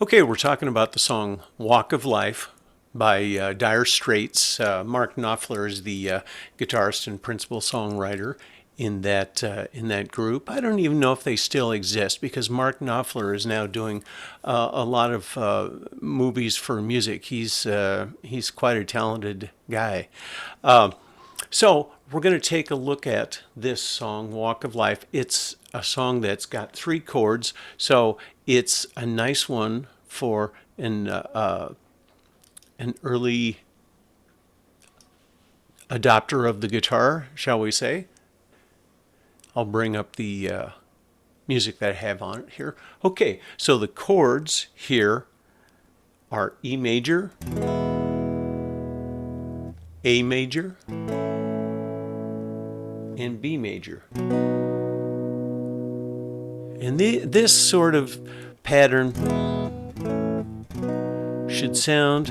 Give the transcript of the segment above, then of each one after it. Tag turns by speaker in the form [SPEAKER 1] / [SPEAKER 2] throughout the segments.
[SPEAKER 1] Okay, we're talking about the song Walk of Life by Dire Straits. Mark Knopfler is the guitarist and principal songwriter in that group. I don't even know if they still exist because Mark Knopfler is now doing a lot of movies for music. He's quite a talented guy. So we're going to take a look at this song, Walk of Life. It's a song that's got three chords, so it's a nice one for an early adopter of the guitar, shall we say. I'll bring up the music that I have on it here. Okay, so the chords here are E major, A major, and B major. And this sort of pattern should sound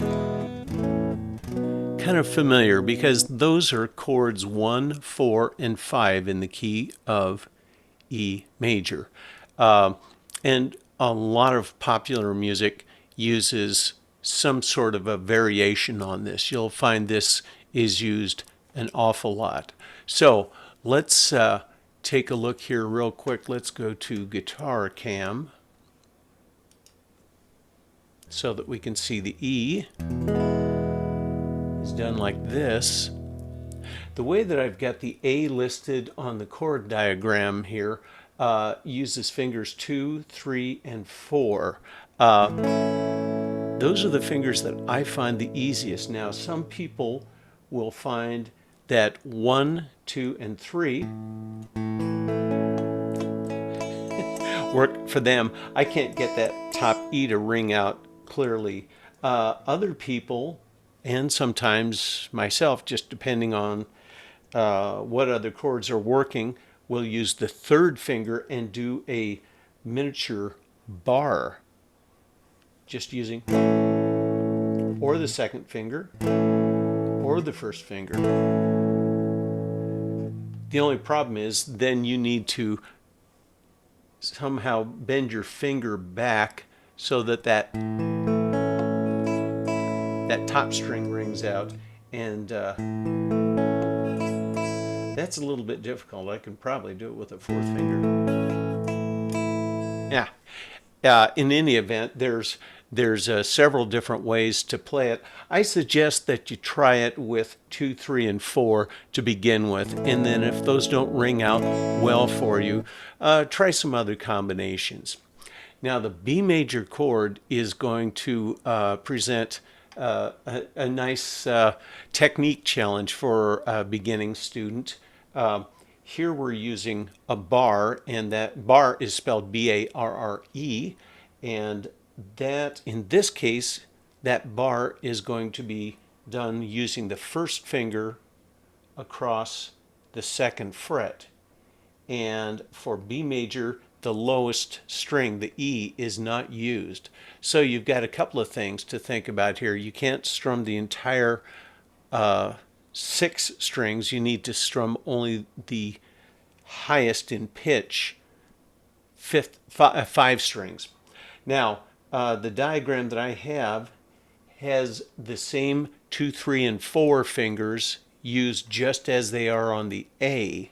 [SPEAKER 1] kind of familiar because those are chords 1, 4, and 5 in the key of E major. And a lot of popular music uses some sort of a variation on this. You'll find this is used an awful lot. So let's take a look here real quick. Let's go to Guitar Cam so that we can see the E is done like this. The way that I've got the A listed on the chord diagram here uses fingers 2, 3, and 4. Those are the fingers that I find the easiest. Now, some people will find that 1, 2, and 3 work for them. I can't get that top E to ring out clearly. Other people, and sometimes myself, just depending on what other chords are working, will use the third finger and do a miniature bar, just using or the second finger or the first finger. The only problem is then you need to somehow bend your finger back so that that top string rings out, and that's a little bit difficult. I can probably do it with a fourth finger. Yeah. In any event, there's several different ways to play it. I suggest that you try it with 2, 3, and 4 to begin with, and then if those don't ring out well for you, try some other combinations. Now the B major chord is going to present a nice technique challenge for a beginning student. Here we're using a bar, and that bar is spelled B-A-R-R-E, and that, in this case, that bar is going to be done using the first finger across the second fret. And for B major, the lowest string, the E, is not used. So you've got a couple of things to think about here. You can't strum the entire 6 strings. You need to strum only the highest in pitch 5 strings. Now, the diagram that I have has the same 2, 3, and 4 fingers used just as they are on the A.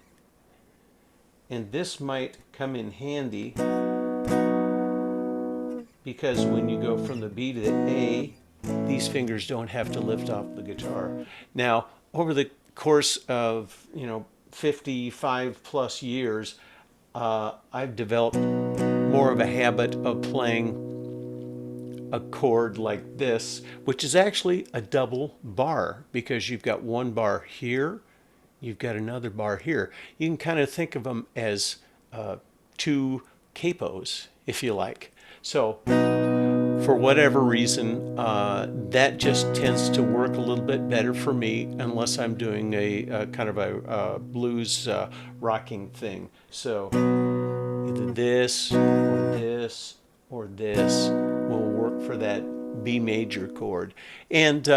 [SPEAKER 1] And this might come in handy because when you go from the B to the A, these fingers don't have to lift off the guitar. Now, over the course of 55 plus years, I've developed more of a habit of playing a chord like this, which is actually a double bar because you've got one bar here, you've got another bar here. You can kind of think of them as 2 capos, if you like. So for whatever reason, that just tends to work a little bit better for me unless I'm doing a kind of a blues rocking thing. So either this or this or this will work for that B major chord. And,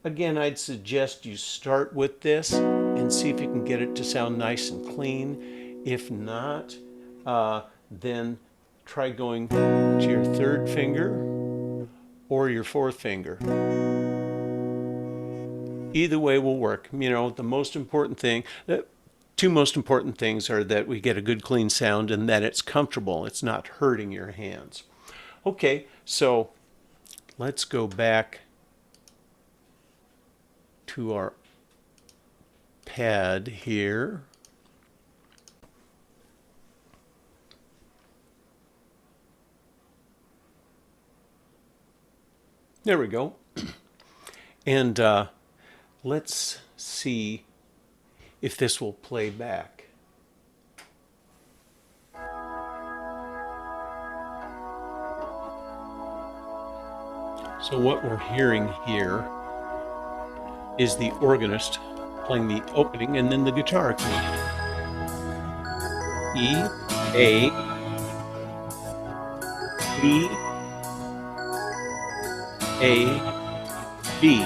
[SPEAKER 1] again, I'd suggest you start with this and see if you can get it to sound nice and clean. If not, then try going to your third finger or your fourth finger. Either way will work. You know, the most important thing, the two most important things are that we get a good clean sound and that it's comfortable. It's not hurting your hands. Okay, so let's go back to our pad here. There we go. And let's see if this will play back. So what we're hearing here is the organist playing the opening and then the guitar key. E, A, B, A, B,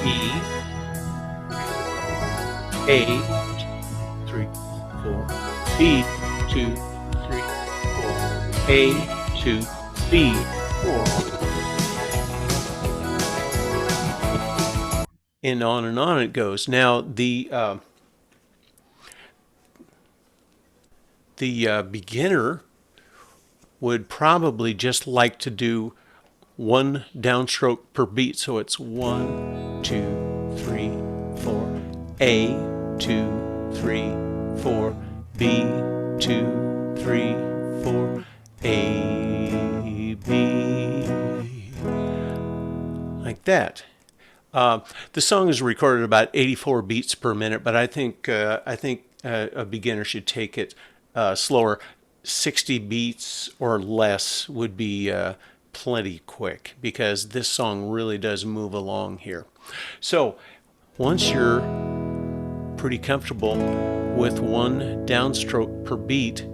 [SPEAKER 1] E, A, 3, 4, B, 2, 3, 4, A, 2, B, 4. And on it goes. Now the beginner would probably just like to do one downstroke per beat, so it's 1, 2, 3, 4, A, 2, 3, 4, B, 2, 3, 4, A, B, like that. The song is recorded about 84 beats per minute, but I think a beginner should take it slower. 60 beats or less would be plenty quick, because this song really does move along here. So once you're pretty comfortable with one downstroke per beat,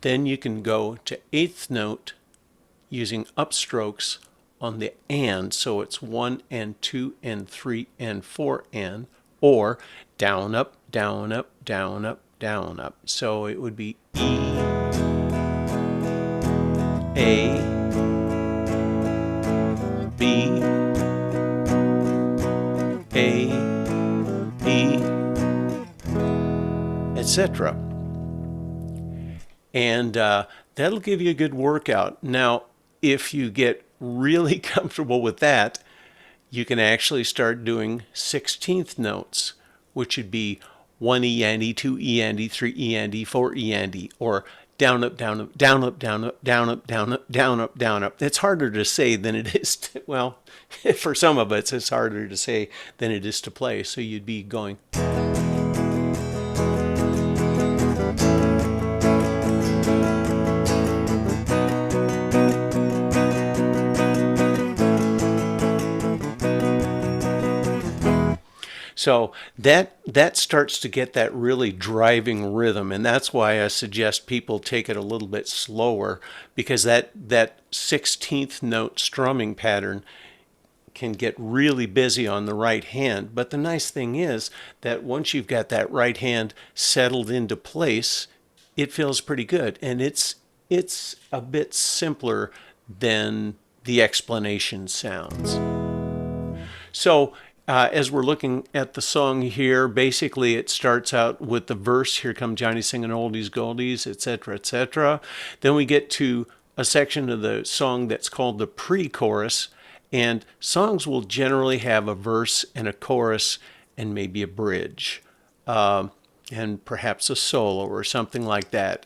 [SPEAKER 1] then you can go to eighth note using upstrokes on the and, so it's 1 and 2 and 3 and 4 and, or down up, down up, down up, down up. So it would be E, A, B, A, B, etc. And that'll give you a good workout. Now, if you get really comfortable with that, you can actually start doing 16th notes, which would be 1 E and E, 2 E and E, 3 E and E, 4 E and E, or down up, down up, down up, down up, down up, down up, down up, down up. It's harder to say than it is to, well, for some of us, it's harder to say than it is to play. So you'd be going. So that starts to get that really driving rhythm, and that's why I suggest people take it a little bit slower, because that 16th note strumming pattern can get really busy on the right hand. But the nice thing is that once you've got that right hand settled into place, it feels pretty good, and it's a bit simpler than the explanation sounds. So as we're looking at the song here, basically it starts out with the verse, "Here come Johnny singing oldies goldies," etc., etc. Then we get to a section of the song that's called the pre-chorus, and songs will generally have a verse and a chorus and maybe a bridge, and perhaps a solo or something like that.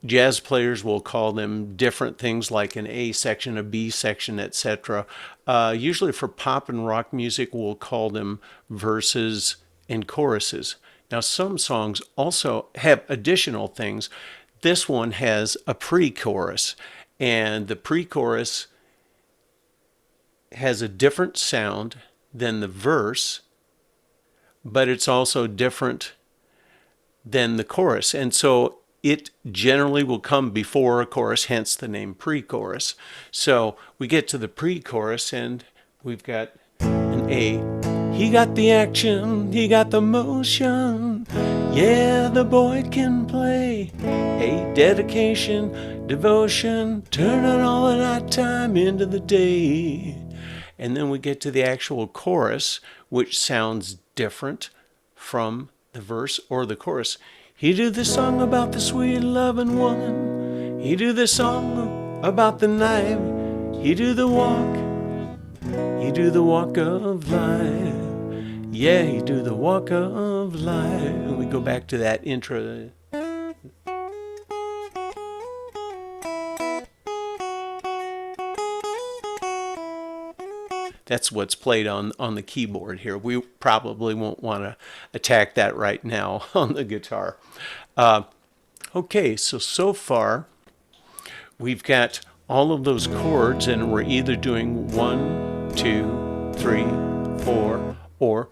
[SPEAKER 1] Jazz players will call them different things, like an A section, a B section, etc. Usually for pop and rock music, we'll call them verses and choruses. Now, some songs also have additional things. This one has a pre-chorus, and the pre-chorus has a different sound than the verse, but it's also different than the chorus. And so it generally will come before a chorus, hence the name pre-chorus. So we get to the pre-chorus and we've got an A. He got the action, he got the motion. Yeah, the boy can play. A dedication, devotion, turning all the night time into the day. And then we get to the actual chorus, which sounds different from the verse or the chorus. He do the song about the sweet loving woman. He do the song about the knife. He do the walk. He do the walk of life. Yeah, he do the walk of life. And we go back to that intro. That's what's played on the keyboard here. We probably won't want to attack that right now on the guitar. Okay, so far we've got all of those chords, and we're either doing 1, 2, 3, 4, or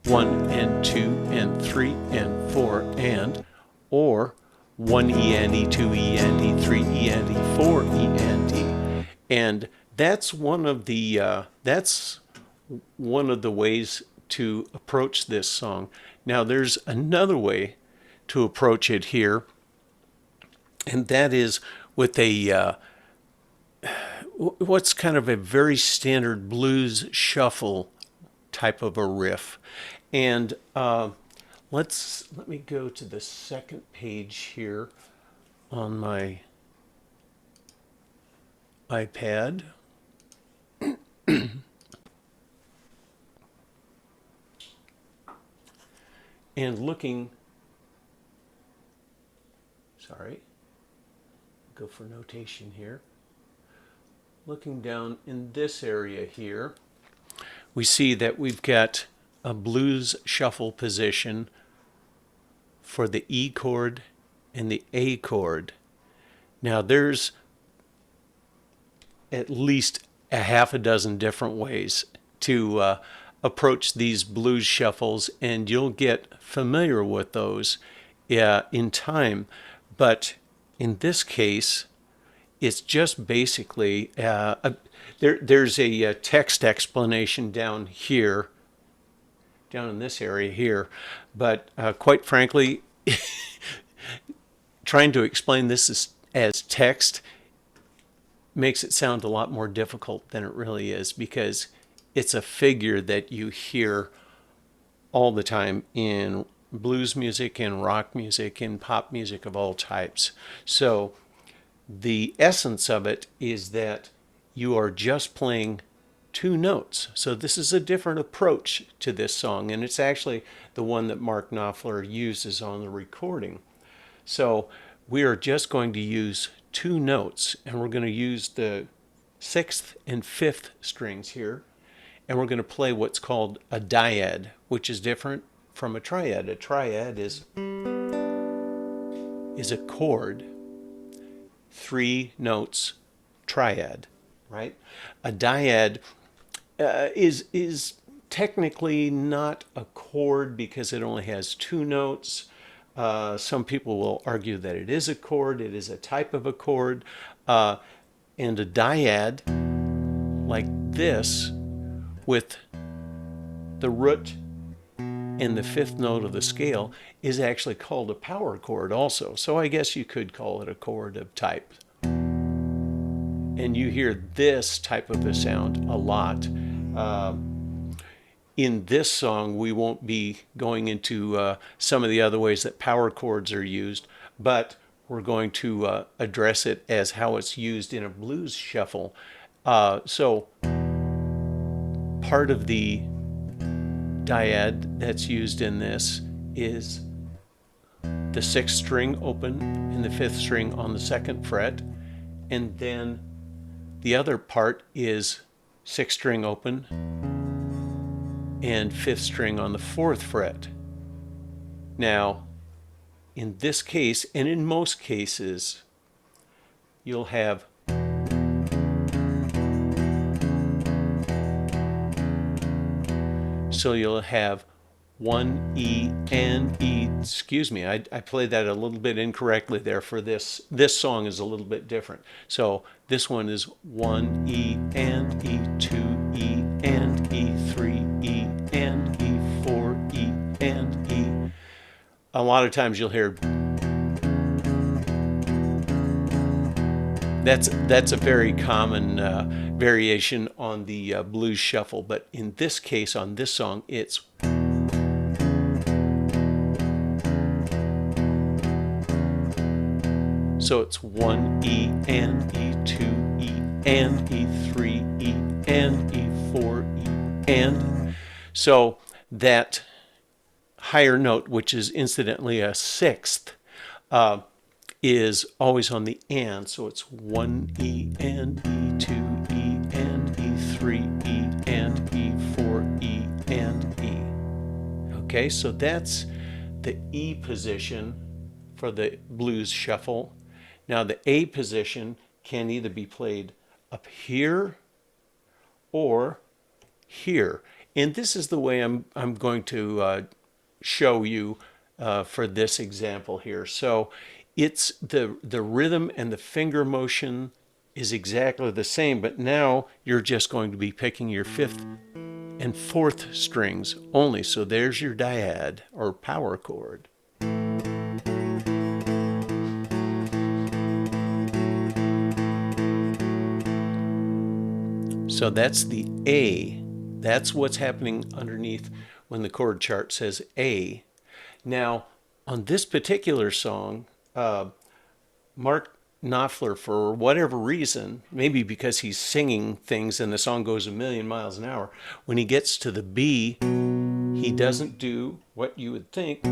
[SPEAKER 1] 1 and 2 and 3 and 4 and, or 1 E and E, 2 E and E, 3 E and E, 4 E and E. And that's one of the ways to approach this song. Now there's another way to approach it here, and that is with a what's kind of a very standard blues shuffle type of a riff. And let me go to the second page here on my iPad. And looking, go for notation here. Looking down in this area here, we see that we've got a blues shuffle position for the E chord and the A chord. Now there's at least a half a dozen different ways to approach these blues shuffles, and you'll get familiar with those in time. But in this case, it's just basically there's a text explanation down here, down in this area here, but quite frankly, trying to explain this as text makes it sound a lot more difficult than it really is, because it's a figure that you hear all the time in blues music and rock music and pop music of all types. So the essence of it is that you are just playing two notes. So this is a different approach to this song, and it's actually the one that Mark Knopfler uses on the recording. So we are just going to use two notes, and we're going to use the 6th and 5th strings here, and we're going to play what's called a dyad, which is different from a triad. A triad is a chord, 3 notes, triad, right? A dyad is technically not a chord because it only has 2 notes. Some people will argue that it is a chord, it is a type of a chord, and a dyad like this with the root and the 5th note of the scale is actually called a power chord also. So I guess you could call it a chord of type. And you hear this type of a sound a lot. In this song, we won't be going into some of the other ways that power chords are used, but we're going to address it as how it's used in a blues shuffle. So part of the dyad that's used in this is the 6th string open and the 5th string on the 2nd fret, and then the other part is 6th string open and 5th string on the 4th fret. Now, in this case, and in most cases, you'll have one E and E. Excuse me, I played that a little bit incorrectly there. For this song is a little bit different. So this one is 1 E and E, 2 E and E, 3 E and E, 4 E and E. a lot of times you'll hear that's a very common variation on the blues shuffle, but in this case, on this song, it's so it's 1 E and E2 E and E3 E and E4 E and. So that higher note, which is incidentally a sixth, is always on the and. So it's 1 E and E2 E and E3 E and E4 E and E. Okay, so that's the E position for the blues shuffle. Now the A position can either be played up here or here. And this is the way I'm going to show you for this example here. So it's the rhythm and the finger motion is exactly the same, but now you're just going to be picking your fifth and fourth strings only. So there's your dyad or power chord. So that's the A. That's what's happening underneath when the chord chart says A. Now, on this particular song, Mark Knopfler, for whatever reason, maybe because he's singing things and the song goes a million miles an hour, when he gets to the B, he doesn't do what you would think.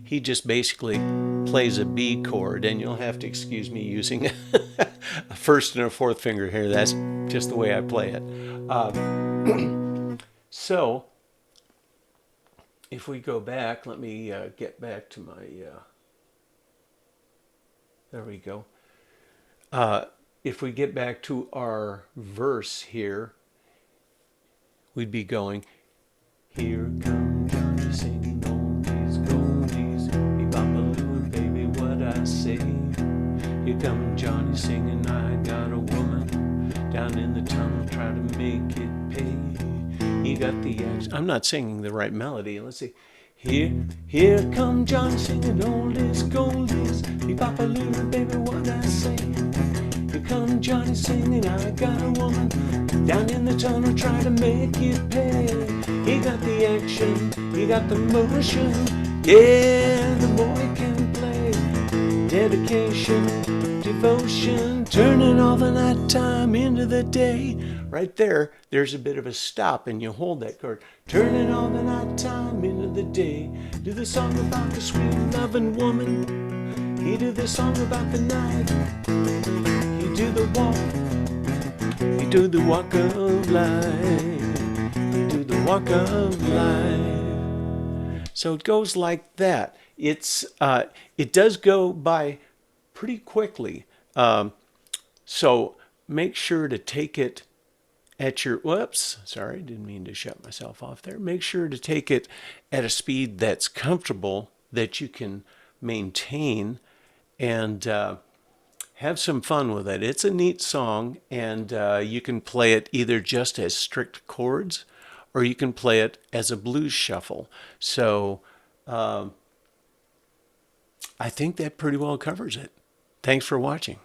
[SPEAKER 1] He just basically plays a B chord, and you'll have to excuse me using a first and a fourth finger here. That's just the way I play it. So if we go back, let me get back to my, there we go. If we get back to our verse here, we'd be going, here come Johnny singing oldies, goldies, be-bop-a-loo, baby, what I say. Here come Johnny singing, I got a woman down in the tunnel trying to make it pay. He got the action. I'm not singing the right melody. Let's see. Here come Johnny singing oldies, goldies, be-bop-a-loo, baby, what I say. Here come Johnny singing, I got a woman down in the tunnel trying to make it pay. He got the action, he got the motion, yeah, the boy can play. Dedication, devotion, turning all the night time into the day. Right there, there's a bit of a stop and you hold that chord. Turning all the night time into the day. Do the song about the sweet loving woman. He do the song about the night. He do the walk. He do the walk of life. He do the walk of life. So it goes like that. It does go by pretty quickly. So make sure to take it at your, whoops, sorry, didn't mean to shut myself off there. Make sure to take it at a speed that's comfortable, that you can maintain, and have some fun with it. It's a neat song, and you can play it either just as strict chords, or you can play it as a blues shuffle. So I think that pretty well covers it. Thanks for watching.